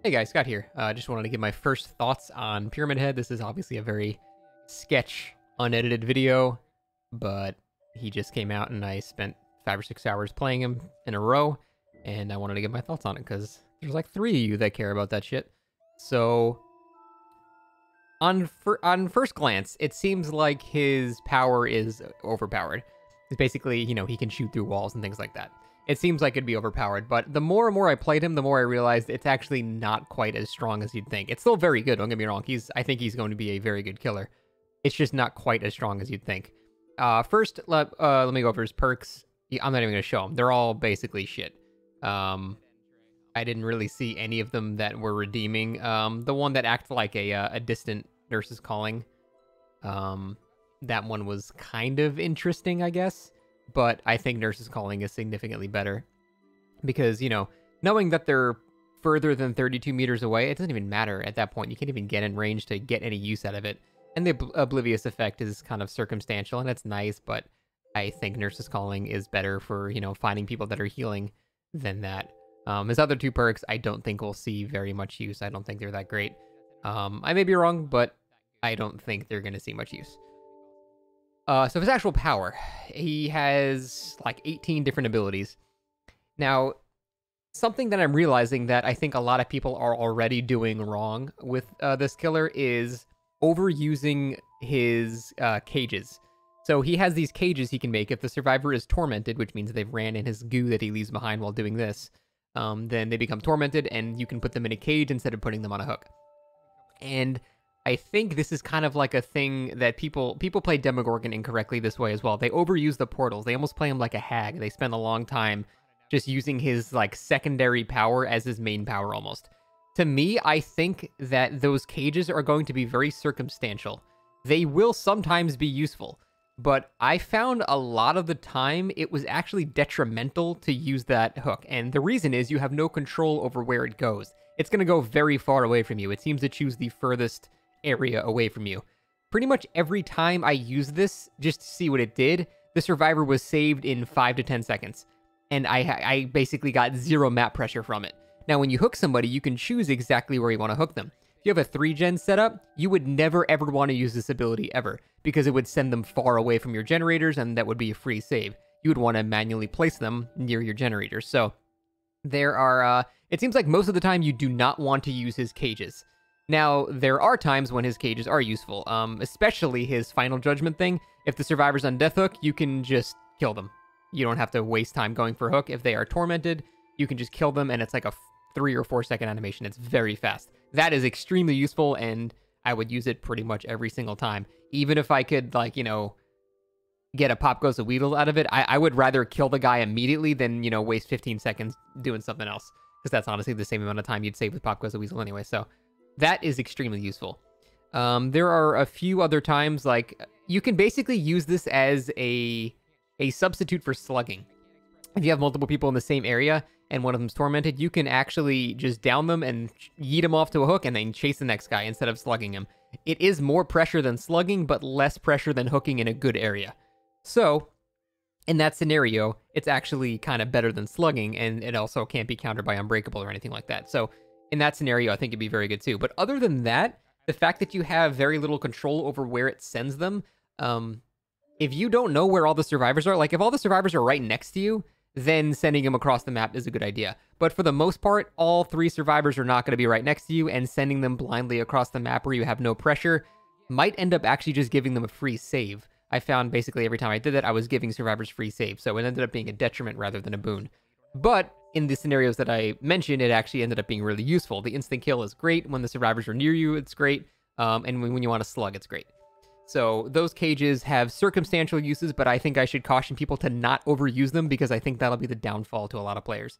Hey guys, Scott here. Just wanted to give my first thoughts on Pyramid Head. This is obviously a very sketch, unedited video, but he just came out and I spent 5 or 6 hours playing him in a row, and I wanted to give my thoughts on it because there's like 3 of you that care about that shit. So, on first glance, it seems like his power is overpowered. It's basically, he can shoot through walls and things like that. It seems like it'd be overpowered, but the more and more I played him, the more I realized it's actually not quite as strong as you'd think. It's still very good, don't get me wrong. I think he's going to be a very good killer. It's just not quite as strong as you'd think. First, let me go over his perks. I'm not even going to show them. They're all basically shit. I didn't really see any of them that were redeeming. The one that acted like a distant Nurse's Calling. That one was kind of interesting, I guess. But I think Nurse's Calling is significantly better. Because, knowing that they're further than 32 meters away, it doesn't even matter at that point. You can't even get in range to get any use out of it. And the Oblivious effect is kind of circumstantial, and it's nice, but I think Nurse's Calling is better for, finding people that are healing than that. His other 2 perks, I don't think we'll see very much use. I don't think they're that great. I may be wrong, but I don't think they're going to see much use. So his actual power, he has like 18 different abilities. Now, something that I'm realizing that I think a lot of people are already doing wrong with this killer is overusing his cages. So he has these cages he can make if the survivor is tormented, which means they've ran in his goo that he leaves behind while doing this. Then they become tormented, and you can put them in a cage instead of putting them on a hook. And I think this is kind of like a thing that people play Demogorgon incorrectly this way as well. They overuse the portals. They almost play him like a hag. They spend a long time just using his like secondary power as his main power almost. To me, I think that those cages are going to be very circumstantial. They will sometimes be useful, but I found a lot of the time it was actually detrimental to use that hook. And the reason is you have no control over where it goes. It's going to go very far away from you. It seems to choose the furthest area away from you. Pretty much every time I used this, just to see what it did, the survivor was saved in 5 to 10 seconds. And I basically got 0 map pressure from it. Now, when you hook somebody, you can choose exactly where you want to hook them. If you have a 3-gen setup, you would never ever want to use this ability ever, because it would send them far away from your generators, and that would be a free save. You would want to manually place them near your generators. So there are, it seems like most of the time you do not want to use his cages. Now, there are times when his cages are useful, especially his Final Judgment thing. If the survivor's on death hook, you can just kill them. You don't have to waste time going for hook. If they are tormented, you can just kill them, and it's like a 3 or 4 second animation. It's very fast. That is extremely useful, and I would use it pretty much every single time. Even if I could, like, get a Pop Goes the Weasel out of it, I would rather kill the guy immediately than, waste 15 seconds doing something else. Because that's honestly the same amount of time you'd save with Pop Goes the Weasel anyway, so that is extremely useful. There are a few other times, like, you can basically use this as a substitute for slugging. If you have multiple people in the same area and one of them's tormented, you can actually just down them and yeet them off to a hook and then chase the next guy instead of slugging him. It is more pressure than slugging, but less pressure than hooking in a good area. So, in that scenario, it's actually kind of better than slugging, and it also can't be countered by Unbreakable or anything like that. So, in that scenario, I think it'd be very good too. But other than that, the fact that you have very little control over where it sends them, if you don't know where all the survivors are, like if all the survivors are right next to you, then sending them across the map is a good idea. But for the most part, all 3 survivors are not going to be right next to you, and sending them blindly across the map where you have no pressure might end up actually just giving them a free save. I found basically every time I did that, I was giving survivors free saves, so it ended up being a detriment rather than a boon. But in the scenarios that I mentioned, it actually ended up being really useful. The instant kill is great. When the survivors are near you, it's great. And when you want to slug, it's great. So those cages have circumstantial uses, but I think I should caution people to not overuse them because I think that'll be the downfall to a lot of players.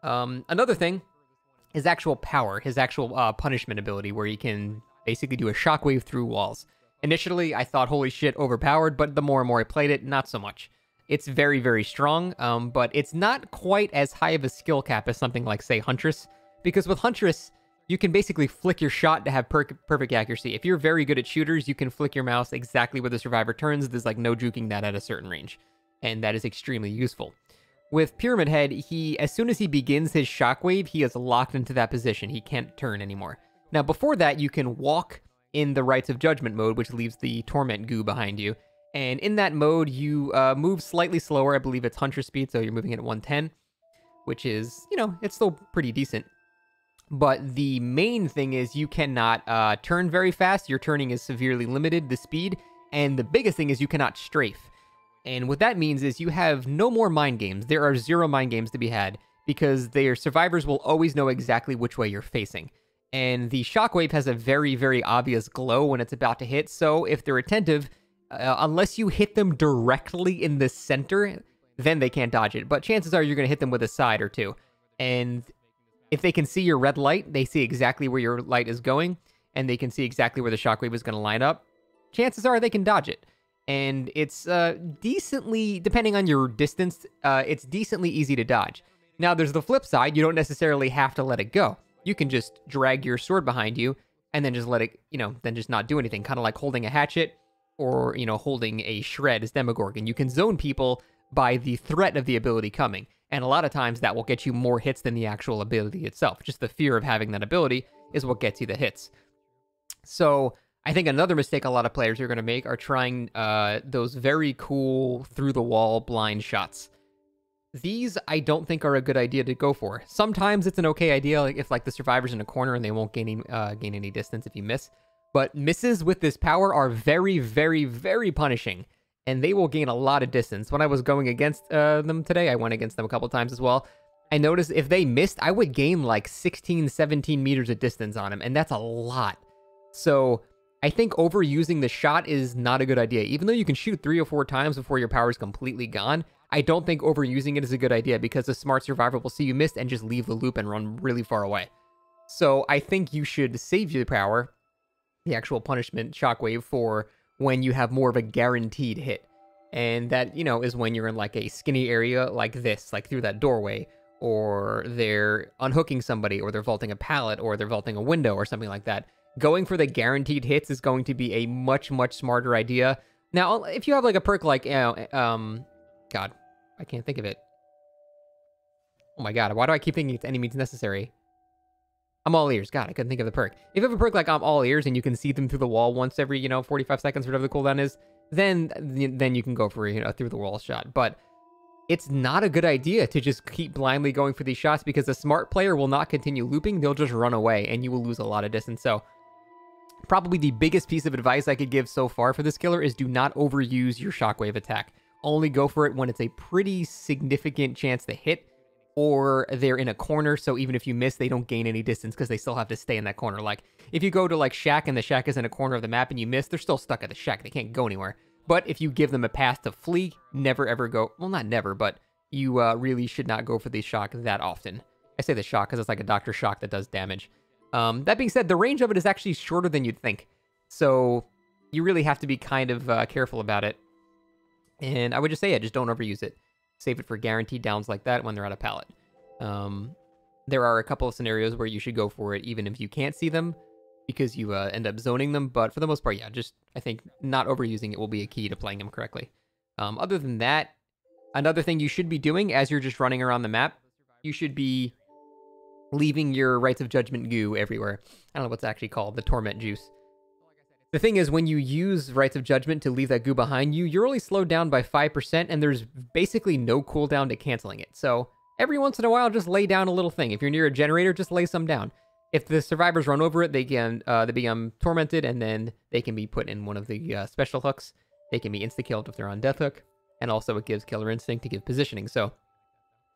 Another thing is actual power, his actual punishment ability, where he can basically do a shockwave through walls. Initially, I thought, holy shit, overpowered, but the more and more I played it, not so much. It's very, very strong, but it's not quite as high of a skill cap as something like, say, Huntress, because with Huntress, you can basically flick your shot to have perfect accuracy. If you're very good at shooters, you can flick your mouse exactly where the survivor turns. There's like no juking that at a certain range, and that is extremely useful. With Pyramid Head, as soon as he begins his shockwave, he is locked into that position. He can't turn anymore. Now, before that, you can walk in the Rites of Judgment mode, which leaves the Torment goo behind you. And in that mode, you move slightly slower. I believe it's Hunter speed, so you're moving at 110, which is, it's still pretty decent. But the main thing is you cannot turn very fast. Your turning is severely limited, the speed. And the biggest thing is you cannot strafe. And what that means is you have no more mind games. There are 0 mind games to be had because their survivors will always know exactly which way you're facing. And the shockwave has a very, very obvious glow when it's about to hit. So if they're attentive, unless you hit them directly in the center, then they can't dodge it. But chances are you're going to hit them with a side or two. And if they can see your red light, they see exactly where your light is going, and they can see exactly where the shockwave is going to line up. Chances are they can dodge it. And it's decently, depending on your distance, it's decently easy to dodge. Now, there's the flip side. You don't necessarily have to let it go. You can just drag your sword behind you and then just let it, then just not do anything. Kind of like holding a hatchet or, holding a shred as Demogorgon. You can zone people by the threat of the ability coming. And a lot of times that will get you more hits than the actual ability itself. Just the fear of having that ability is what gets you the hits. So I think another mistake a lot of players are going to make are trying those very cool through-the-wall blind shots. These, I don't think, are a good idea to go for. Sometimes it's an okay idea, like if the survivor's in a corner and they won't gain any distance if you miss. But misses with this power are very, very, very punishing, and they will gain a lot of distance. When I was going against them today, I went against them a couple times as well. I noticed if they missed, I would gain like 16, 17 meters of distance on them, and that's a lot. So I think overusing the shot is not a good idea. Even though you can shoot 3 or 4 times before your power is completely gone, I don't think overusing it is a good idea because a smart survivor will see you missed and just leave the loop and run really far away. So I think you should save your power, the actual punishment shockwave, for when you have more of a guaranteed hit. And that, is when you're in like a skinny area like this, like through that doorway, or they're unhooking somebody, or they're vaulting a pallet, or they're vaulting a window, or something like that. Going for the guaranteed hits is going to be a much, much smarter idea. Now, if you have like a perk like, God, I can't think of it. Oh my God, why do I keep thinking it's any means necessary? I'm all ears. God, I couldn't think of the perk. If you have a perk like I'm all ears and you can see them through the wall once every, 45 seconds, whatever the cooldown is, then you can go for a through the wall shot. But it's not a good idea to just keep blindly going for these shots because a smart player will not continue looping. They'll just run away and you will lose a lot of distance. So probably the biggest piece of advice I could give so far for this killer is do not overuse your shockwave attack. Only go for it when it's a pretty significant chance to hit, or they're in a corner, so even if you miss, they don't gain any distance because they still have to stay in that corner. Like, if you go to, like, Shack and the Shack is in a corner of the map and you miss, they're still stuck at the Shack. They can't go anywhere. But if you give them a path to flee, never ever go... Well, not never, but you really should not go for the Shock that often. I say the Shock because it's like a Dr. Shock that does damage. That being said, the range of it is actually shorter than you'd think. So you really have to be kind of careful about it. And I would just say, yeah, just don't overuse it. Save it for guaranteed downs like that when they're at a pallet. There are a couple of scenarios where you should go for it even if you can't see them because you end up zoning them. But for the most part, yeah, just I think not overusing it will be a key to playing them correctly. Other than that, another thing you should be doing as you're just running around the map, you should be leaving your Rites of Judgment goo everywhere. I don't know what's actually called, the Torment juice. The thing is, when you use Rites of Judgment to leave that goo behind you, you're only slowed down by 5%, and there's basically no cooldown to canceling it. So every once in a while, just lay down a little thing. If you're near a generator, just lay some down. If the survivors run over it, they become tormented, and then they can be put in one of the special hooks. They can be insta-killed if they're on Death Hook, and also it gives Killer Instinct to give positioning. So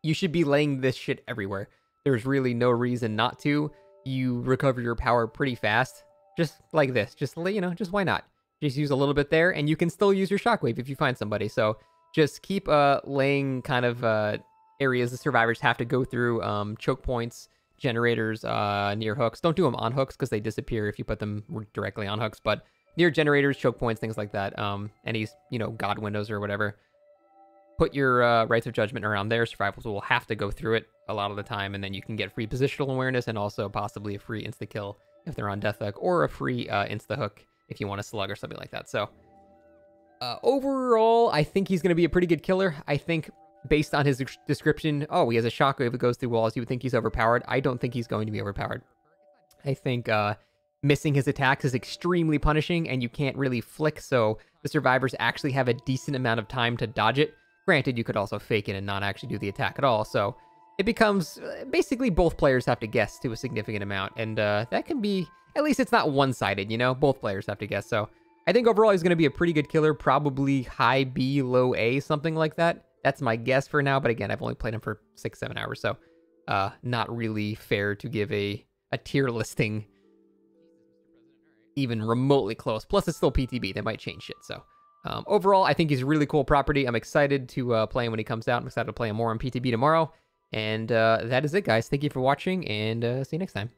you should be laying this shit everywhere. There's really no reason not to. You recover your power pretty fast. Just like this. Just why not? Just use a little bit there, and you can still use your shockwave if you find somebody. So just keep laying kind of areas the survivors have to go through, choke points, generators near hooks. Don't do them on hooks because they disappear if you put them directly on hooks, but near generators, choke points, things like that. Any, god windows or whatever. Put your Rites of Judgment around there. Survivors will have to go through it a lot of the time, and then you can get free positional awareness and also possibly a free insta-kill if they're on Death Hook, or a free insta-hook if you want a slug or something like that. So overall, I think he's going to be a pretty good killer. I think based on his description, oh, he has a shockwave that goes through walls, you would think he's overpowered. I don't think he's going to be overpowered. I think missing his attacks is extremely punishing, and you can't really flick, so the survivors actually have a decent amount of time to dodge it. Granted, you could also fake it and not actually do the attack at all, so it becomes basically both players have to guess to a significant amount, and that can be, at least it's not one-sided, you know? Both players have to guess, so I think overall he's going to be a pretty good killer, probably high B, low A, something like that. That's my guess for now, but again, I've only played him for 6-7 hours, so not really fair to give a tier listing even remotely close. Plus, it's still PTB. They might change shit, so overall, I think he's a really cool property. I'm excited to play him when he comes out. I'm excited to play him more on PTB tomorrow, and that is it, guys. Thank you for watching, and see you next time.